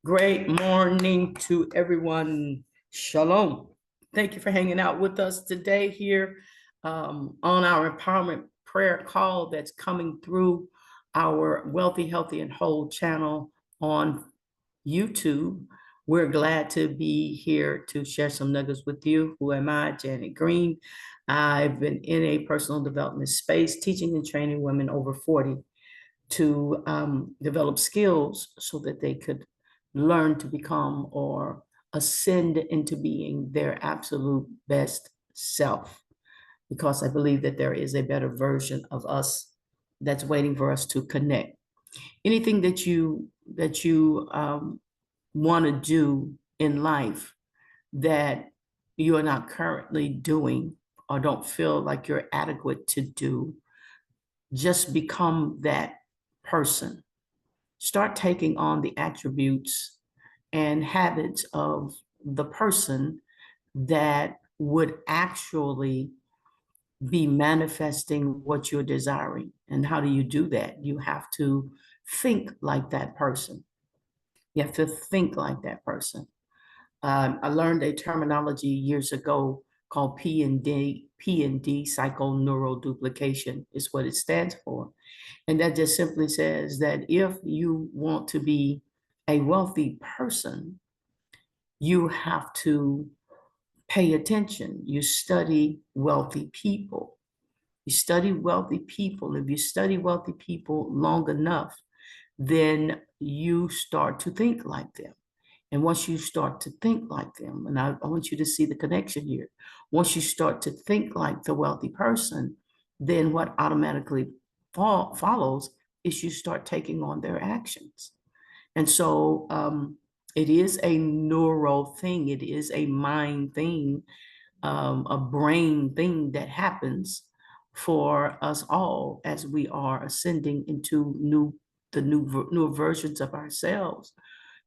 Great morning to everyone. Shalom. Thank you for hanging out with us today here on our empowerment prayer call that's coming through our Wealthy, Healthy, and Whole channel on YouTube. We're glad to be here to share some nuggets with you. Who am I? Janet Green. I've been in a personal development space, teaching and training women over 40 to develop skills so that they could learn to become or ascend into being their absolute best self. Because I believe that there is a better version of us that's waiting for us to connect. Anything that you want to do in life that you are not currently doing or don't feel like you're adequate to do, just become that person. Start taking on the attributes and habits of the person that would actually be manifesting what you're desiring. And how do you do that? You have to think like that person. You have to think like that person. I learned a terminology years ago called P&D. P&D, psychoneural duplication, is what it stands for. And that just simply says that if you want to be a wealthy person, you have to pay attention. You study wealthy people. You study wealthy people. If you study wealthy people long enough, then you start to think like them. And once you start to think like them, and I want you to see the connection here. Once you start to think like the wealthy person, then what automatically follows is you start taking on their actions. And so it is a neural thing. It is a mind thing, a brain thing that happens for us all as we are ascending into newer versions of ourselves.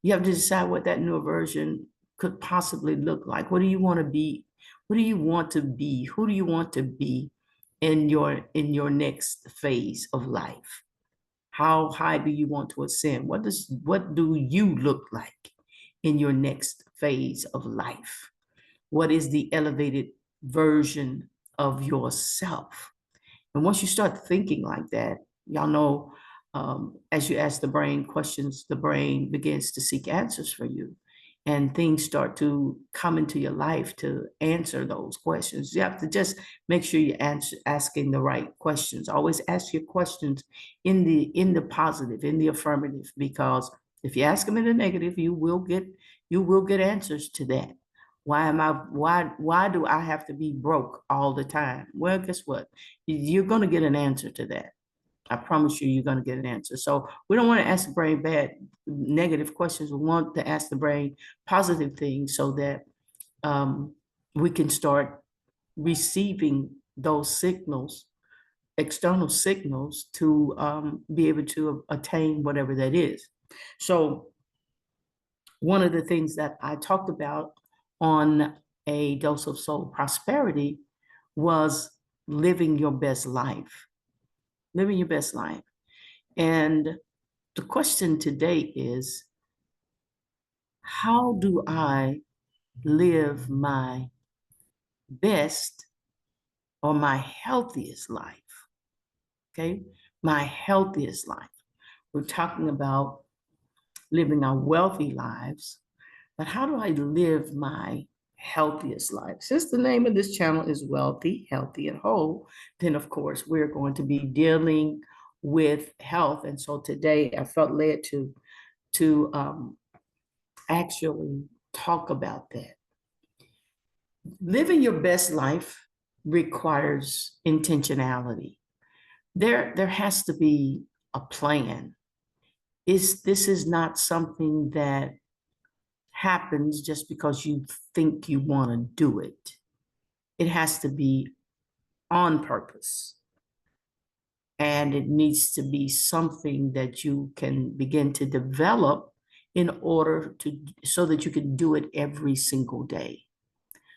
You have to decide what that new version could possibly look like. What do you want to be? What do you want to be? Who do you want to be in your next phase of life? How high do you want to ascend? What do you look like in your next phase of life? What is the elevated version of yourself? And once you start thinking like that, y'all know, as you ask the brain questions, the brain begins to seek answers for you. And things start to come into your life to answer those questions. You have to just make sure you're asking the right questions. Always ask your questions in the positive, in the affirmative, because if you ask them in the negative, you will get answers to that. Why do I have to be broke all the time? Well, guess what? You're going to get an answer to that. I promise you, you're going to get an answer. So we don't want to ask the brain negative questions. We want to ask the brain positive things so that we can start receiving those signals, external signals, to be able to attain whatever that is. So one of the things that I talked about on A Dose of Soul Prosperity was living your best life. Living your best life. And the question today is, how do I live my best or my healthiest life? Okay, my healthiest life. We're talking about living our wealthy lives, but how do I live my healthiest life? Since the name of this channel is Wealthy, Healthy, and Whole, then of course we're going to be dealing with health. And so today I felt led to actually talk about that. Living your best life requires intentionality. There has to be a plan. This is not something that happens just because you think you want to do it. It has to be on purpose. And it needs to be something that you can begin to develop in order so that you can do it every single day.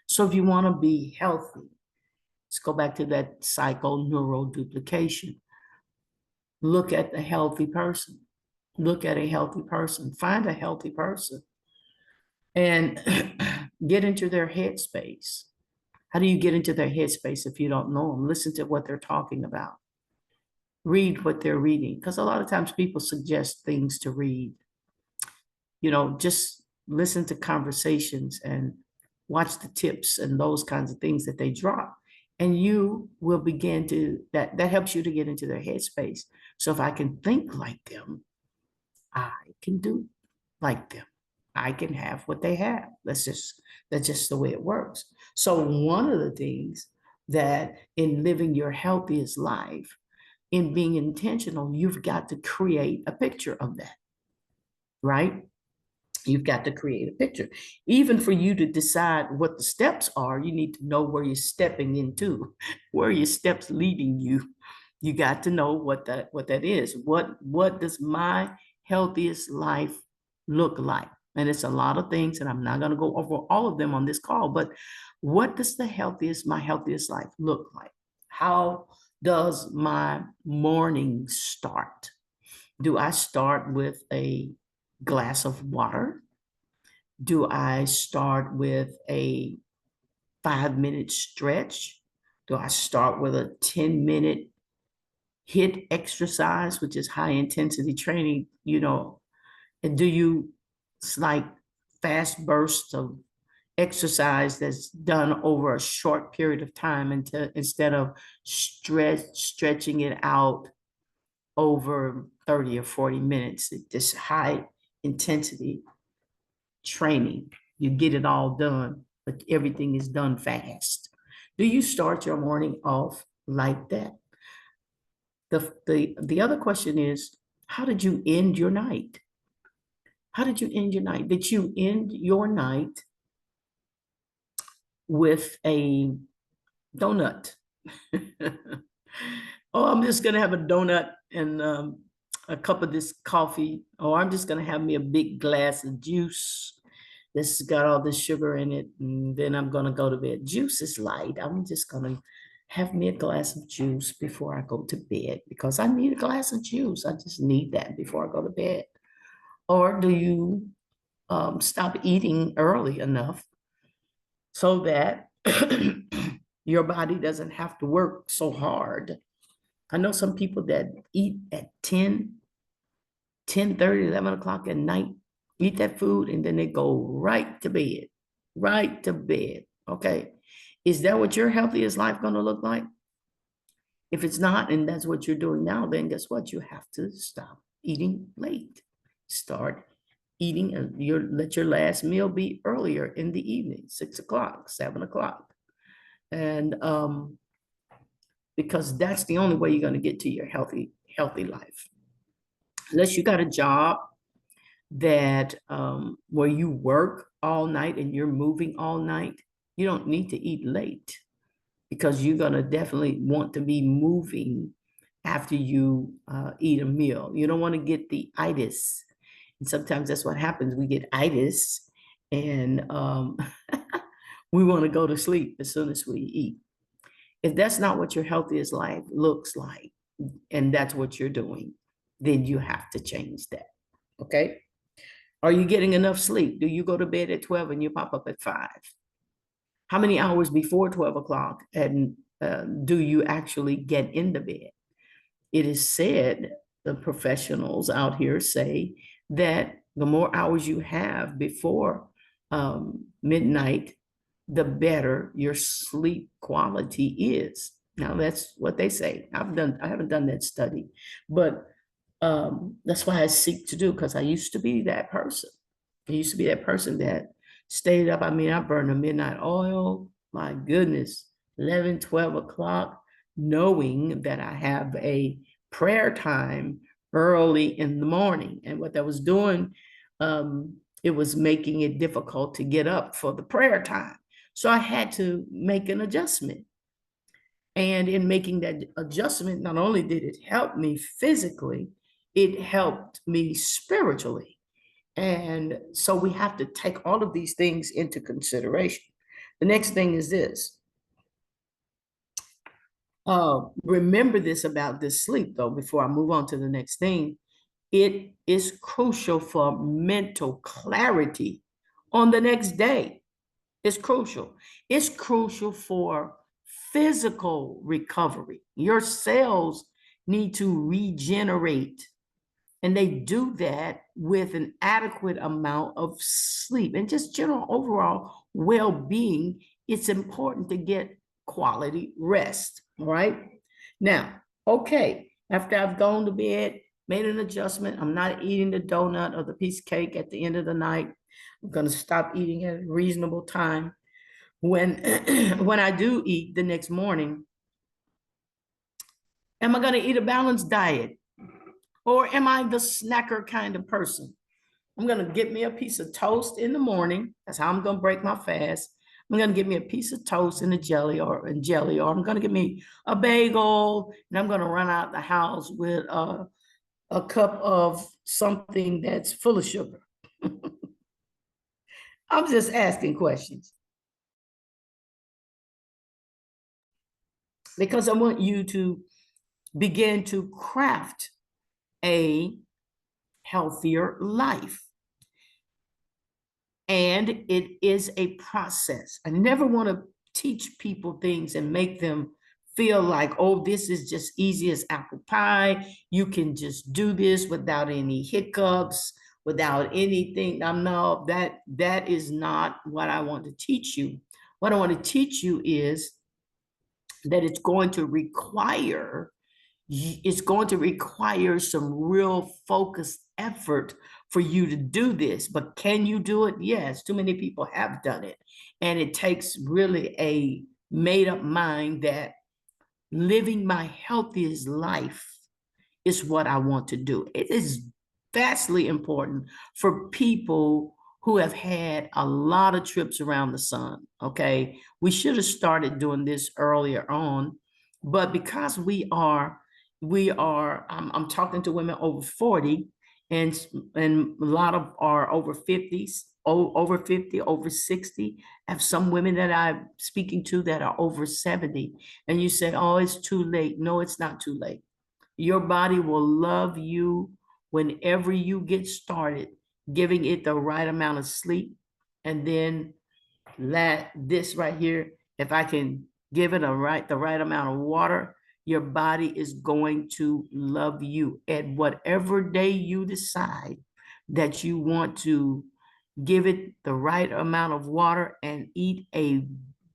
So if you want to be healthy, let's go back to that psychoneural duplication. Look at the healthy person. Look at a healthy person, find a healthy person, and get into their headspace. How do you get into their headspace if you don't know them? Listen to what they're talking about. Read what they're reading, because a lot of times people suggest things to read. Just listen to conversations and watch the tips and those kinds of things that they drop. And you will begin to, that helps you to get into their headspace. So if I can think like them, I can do like them. I can have what they have. That's just the way it works. So one of the things that in living your healthiest life, in being intentional, you've got to create a picture of that, right? You've got to create a picture. Even for you to decide what the steps are, you need to know where you're stepping into, where your steps leading you. You got to know what that is. What does my healthiest life look like? And it's a lot of things, and I'm not going to go over all of them on this call, but what does my healthiest life look like? How does my morning start? Do I start with a glass of water? Do I start with a 5-minute stretch? Do I start with a 10-minute HIIT exercise, which is high intensity training? And do you, it's like fast bursts of exercise that's done over a short period of time instead of stretching it out over 30 or 40 minutes. This high intensity training, you get it all done, but everything is done fast. Do you start your morning off like that? The other question is, how did you end your night? How did you end your night? Did you end your night with a donut? Oh, I'm just gonna have a donut and a cup of this coffee, or I'm just gonna have me a big glass of juice. This has got all this sugar in it, and then I'm gonna go to bed. Juice is light. I'm just gonna have me a glass of juice before I go to bed because I need a glass of juice. I just need that before I go to bed. Or do you stop eating early enough so that your body doesn't have to work so hard? I know some people that eat at 10:30, 11 o'clock at night, eat that food, and then they go right to bed, right to bed. Okay. Is that what your healthiest life going to look like? If it's not, and that's what you're doing now, then guess what? You have to stop eating late. Start eating, let your last meal be earlier in the evening, 6 o'clock, 7 o'clock. And because that's the only way you're going to get to your healthy life. Unless you got a job that where you work all night and you're moving all night, you don't need to eat late because you're going to definitely want to be moving after you eat a meal. You don't want to get the itis. And sometimes that's what happens. We get itis and we want to go to sleep as soon as we eat. If that's not what your healthiest life looks like, and that's what you're doing, then you have to change that. Okay. Are you getting enough sleep? Do you go to bed at 12 and you pop up at 5? How many hours before 12 o'clock and do you actually get in the bed? It is said, the professionals out here say that the more hours you have before midnight, the better your sleep quality is. Now that's what they say. I haven't done that study, but that's why I seek to do, because I used to be that person. I used to be that person that stayed up. I mean, I burned a midnight oil, my goodness, 11, 12 o'clock, knowing that I have a prayer time early in the morning. And what that was doing, it was making it difficult to get up for the prayer time. So I had to make an adjustment. And in making that adjustment, not only did it help me physically, it helped me spiritually. And so we have to take all of these things into consideration. The next thing is this. Remember this about this sleep, though, before I move on to the next thing. It is crucial for mental clarity on the next day. It's crucial. It's crucial for physical recovery. Your cells need to regenerate, and they do that with an adequate amount of sleep and just general overall well-being. It's important to get quality rest. All right. Now, okay, after I've gone to bed, made an adjustment, I'm not eating the donut or the piece of cake at the end of the night. I'm going to stop eating at a reasonable time. When when I do eat the next morning, am I going to eat a balanced diet, or am I the snacker kind of person? I'm going to get me a piece of toast in the morning. That's how I'm going to break my fast. I'm going to get me a piece of toast and a jelly, or I'm going to get me a bagel, and I'm going to run out the house with a cup of something that's full of sugar. I'm just asking questions because I want you to begin to craft a healthier life. And it is a process. I never want to teach people things and make them feel like, oh, this is just easy as apple pie. You can just do this without any hiccups, without anything. No, that is not what I want to teach you. What I want to teach you is that it's going to require some real focused effort for you to do this. But can you do it? Yes, too many people have done it. And it takes really a made up mind that living my healthiest life is what I want to do. It is vastly important for people who have had a lot of trips around the sun. Okay. We should have started doing this earlier on, but because I'm talking to women over 40, and a lot of are over 50s, over 50, over 60. I have some women that I'm speaking to that are over 70. And you say, oh, it's too late. No, it's not too late. Your body will love you whenever you get started, giving it the right amount of sleep. And then this right here, if I can give it the right amount of water, your body is going to love you. At whatever day you decide that you want to give it the right amount of water and eat a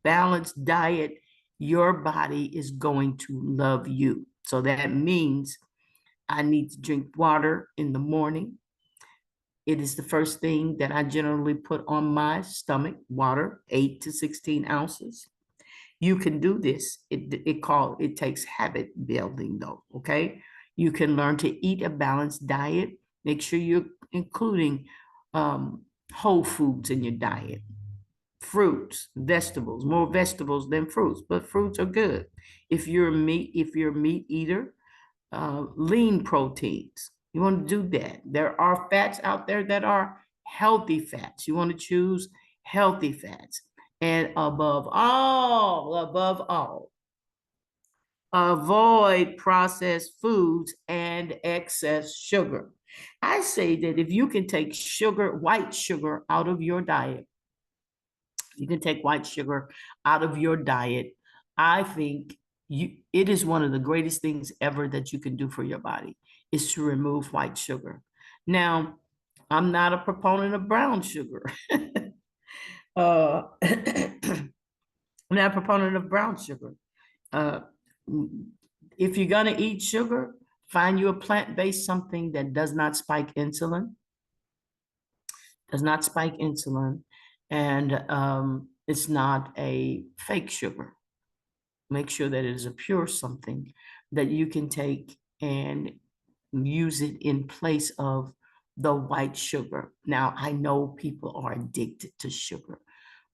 balanced diet, your body is going to love you. So that means I need to drink water in the morning. It is the first thing that I generally put on my stomach, water, 8 to 16 ounces. You can do this. It takes habit building though, okay? You can learn to eat a balanced diet. Make sure you're including whole foods in your diet. Fruits, vegetables, more vegetables than fruits, but fruits are good. If you're a meat eater, lean proteins. You want to do that. There are fats out there that are healthy fats. You want to choose healthy fats. And above all, avoid processed foods and excess sugar. I say that if you can take white sugar out of your diet, you can take white sugar out of your diet. I think it is one of the greatest things ever that you can do for your body, is to remove white sugar. Now, I'm not a proponent of brown sugar. I'm not a proponent of brown sugar. Uh, if you're gonna eat sugar, find you a plant-based something that does not spike insulin, and it's not a fake sugar. Make sure that it is a pure something that you can take and use it in place of the white sugar. Now, I know people are addicted to sugar.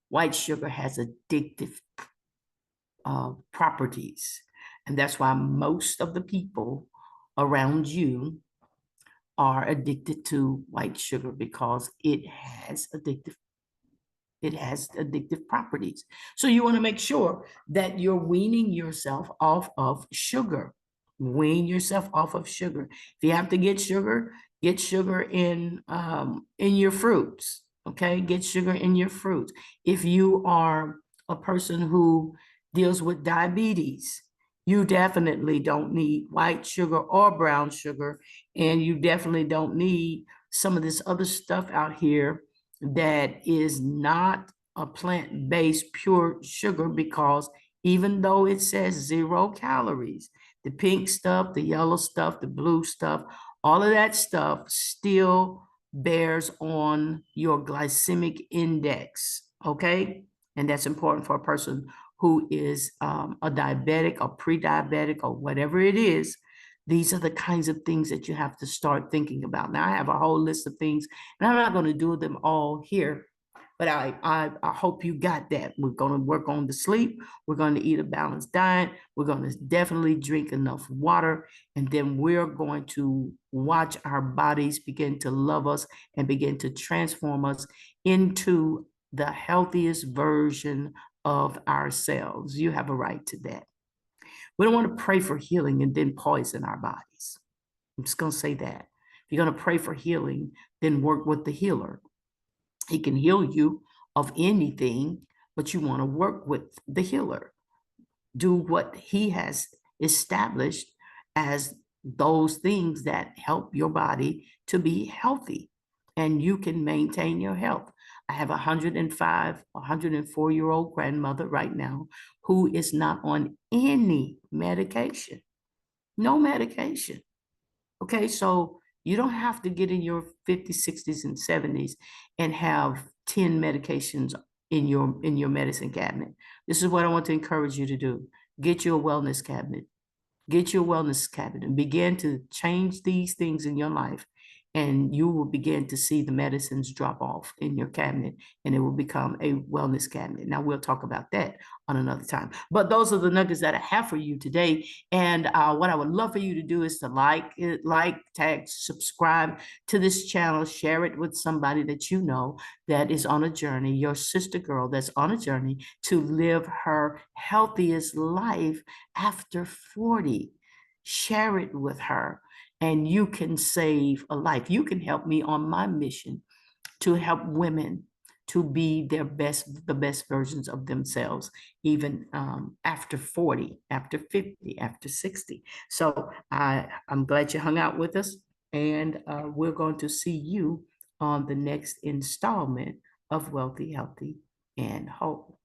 White sugar has addictive properties. And that's why most of the people around you are addicted to white sugar, because it has addictive properties. So you want to make sure that you're weaning yourself off of sugar. Wean yourself off of sugar. If you have to get sugar, Get sugar in your fruits. Okay, get sugar in your fruits. If you are a person who deals with diabetes, you definitely don't need white sugar or brown sugar, and you definitely don't need some of this other stuff out here that is not a plant-based pure sugar, because even though it says 0 calories, the pink stuff, the yellow stuff, the blue stuff, all of that stuff still bears on your glycemic index, okay? And that's important for a person who is a diabetic or pre-diabetic or whatever it is. These are the kinds of things that you have to start thinking about. Now, I have a whole list of things, and I'm not going to do them all here, but I hope you got that. We're going to work on the sleep. We're going to eat a balanced diet. We're going to definitely drink enough water. And then we're going to watch our bodies begin to love us and begin to transform us into the healthiest version of ourselves. You have a right to that. We don't want to pray for healing and then poison our bodies. I'm just going to say that. If you're going to pray for healing, then work with the healer. He can heal you of anything, but you want to work with the healer. Do what he has established as those things that help your body to be healthy, and you can maintain your health. I have a 105, 104-year-old grandmother right now who is not on any medication, no medication. Okay, so you don't have to get in your 50s, 60s, and 70s and have 10 medications in your medicine cabinet. This is what I want to encourage you to do. Get you a wellness cabinet. Get your wellness cabinet and begin to change these things in your life. And you will begin to see the medicines drop off in your cabinet, and it will become a wellness cabinet. Now, we'll talk about that on another time. But those are the nuggets that I have for you today. And what I would love for you to do is to tag, subscribe to this channel, share it with somebody that you know that is on a journey, your sister girl that's on a journey to live her healthiest life after 40. Share it with her, and you can save a life. You can help me on my mission to help women to be the best versions of themselves, even after 40, after 50, after 60. So I'm glad you hung out with us, and we're going to see you on the next installment of Wealthy, Healthy, and Whole.